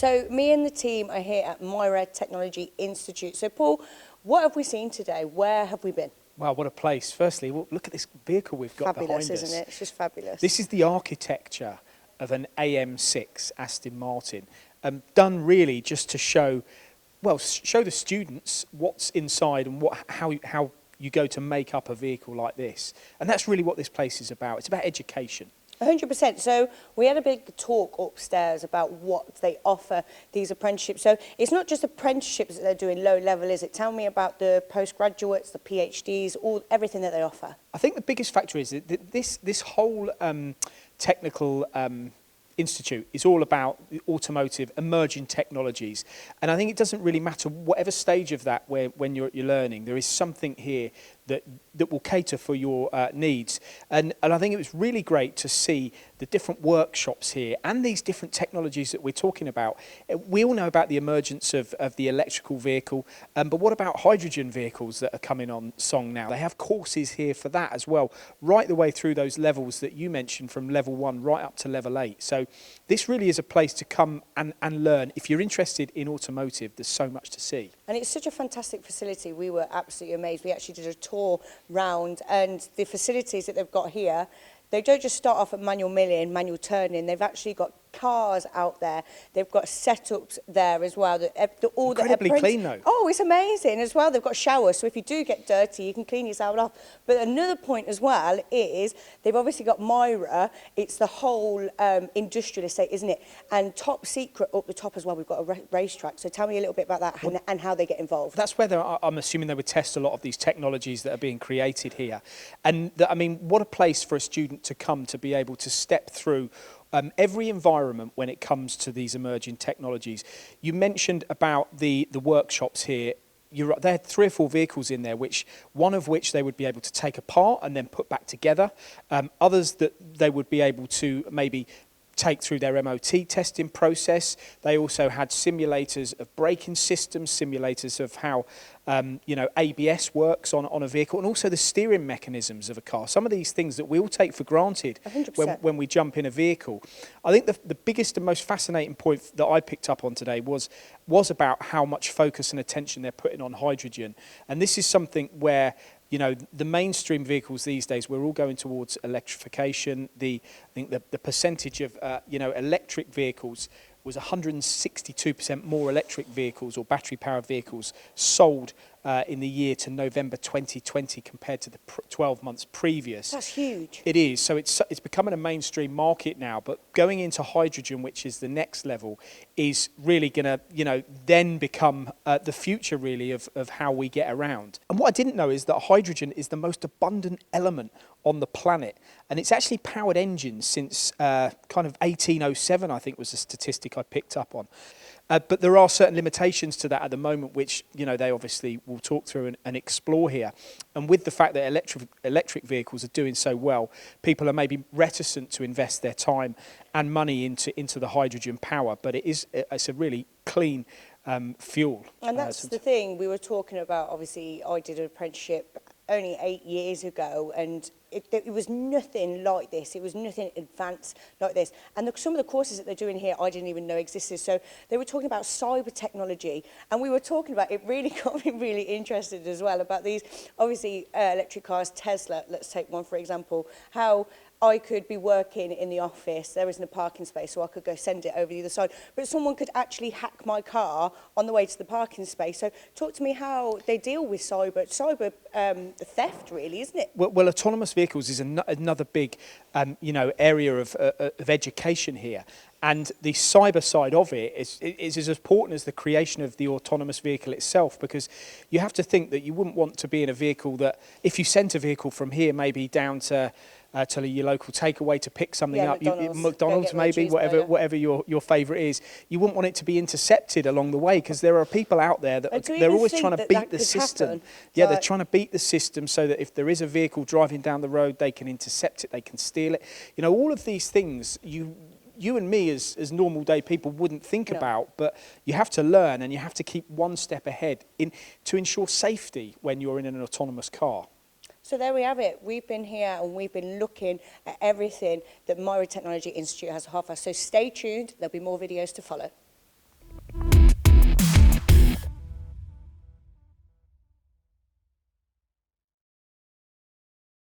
So me and the team are here at Automotive Technology Institute. So Paul, what have we seen today? Where have we been? Wow, what a place. Firstly, look at this vehicle we've got behind us. Fabulous, isn't it? It's just fabulous. This is the architecture of an AM6 Aston Martin, done really just to show, well, show the students what's inside and how you go to make up a vehicle like this. And that's really what this place is about. It's about education. 100%. So we had a big talk upstairs about what they offer these apprenticeships. So it's not just apprenticeships that they're doing low level, is it? Tell me about the postgraduates, the PhDs, everything that they offer. I think the biggest factor is that this whole technical institute is all about automotive emerging technologies, and I think it doesn't really matter whatever stage of that when you're learning. There is something here that will cater for your needs, and I think it was really great to see the different workshops here and these different technologies that we're talking about. We all know about the emergence of the electrical vehicle, but what about hydrogen vehicles that are coming on song now? They have courses here for that as well, right the way through those levels that you mentioned, from level 1 right up to level 8. So this really is a place to come and learn. If you're interested in automotive, there's so much to see. And it's such a fantastic facility. We were absolutely amazed. We actually did a tour round, and the facilities that they've got here, they don't just start off at manual milling, manual turning. They've actually got cars out there. They've got setups there as well. Incredibly clean though. Oh, it's amazing as well. They've got showers, so if you do get dirty, you can clean yourself off. But another point as well is they've obviously got Myra. It's the whole industrial estate, isn't it? And top secret up the top as well, we've got a racetrack. So tell me a little bit about that and how they get involved. That's where I'm assuming they would test a lot of these technologies that are being created here. And I mean, what a place for a student to come to be able to step through every environment when it comes to these emerging technologies. You mentioned about the workshops here. There are 3 or 4 vehicles in there, one of which they would be able to take apart and then put back together. Others that they would be able to maybe take through their MOT testing process. They also had simulators of braking systems, simulators of how ABS works on a vehicle, and also the steering mechanisms of a car. Some of these things that we all take for granted when we jump in a vehicle. I think the biggest and most fascinating point that I picked up on today was about how much focus and attention they're putting on hydrogen. And this is something where the mainstream vehicles these days, we're all going towards electrification. I think the percentage of electric vehicles was 162% more electric vehicles or battery-powered vehicles sold in the year to November 2020 compared to the 12 months previous. That's huge. It is. So it's becoming a mainstream market now, but going into hydrogen, which is the next level, is really going to, then become the future really of how we get around. And what I didn't know is that hydrogen is the most abundant element on the planet, and it's actually powered engines since kind of 1807, I think was the statistic I picked up on. But there are certain limitations to that at the moment, which they obviously will talk through and explore here. And with the fact that electric vehicles are doing so well, people are maybe reticent to invest their time and money into the hydrogen power. But it's a really clean fuel. And that's the thing we were talking about. Obviously, I did an apprenticeship only 8 years ago, and it was nothing like this. It was nothing advanced like this. And some of the courses that they're doing here, I didn't even know existed. So they were talking about cyber technology, and we were talking about, it really got me really interested as well, about these, obviously, electric cars, Tesla, let's take one for example, how I could be working in the office, there isn't a parking space, so I could go send it over the other side. But someone could actually hack my car on the way to the parking space. So talk to me how they deal with cyber theft, really, isn't it? Well, autonomous vehicles is another big, area of education here. And the cyber side of it is as important as the creation of the autonomous vehicle itself, because you have to think that you wouldn't want to be in a vehicle that, if you sent a vehicle from here maybe down to your local takeaway to pick something up, McDonald's maybe, whatever your favourite is, you wouldn't want it to be intercepted along the way, because there are people out there that they're always trying to beat the system. Yeah, they're trying to beat the system so that if there is a vehicle driving down the road, they can intercept it, they can steal it. All of these things you and me as normal day people wouldn't think about, but you have to learn and you have to keep one step ahead to ensure safety when you're in an autonomous car. So there we have it. We've been here and we've been looking at everything that Automotive Technology Institute has to offer. So stay tuned. There'll be more videos to follow.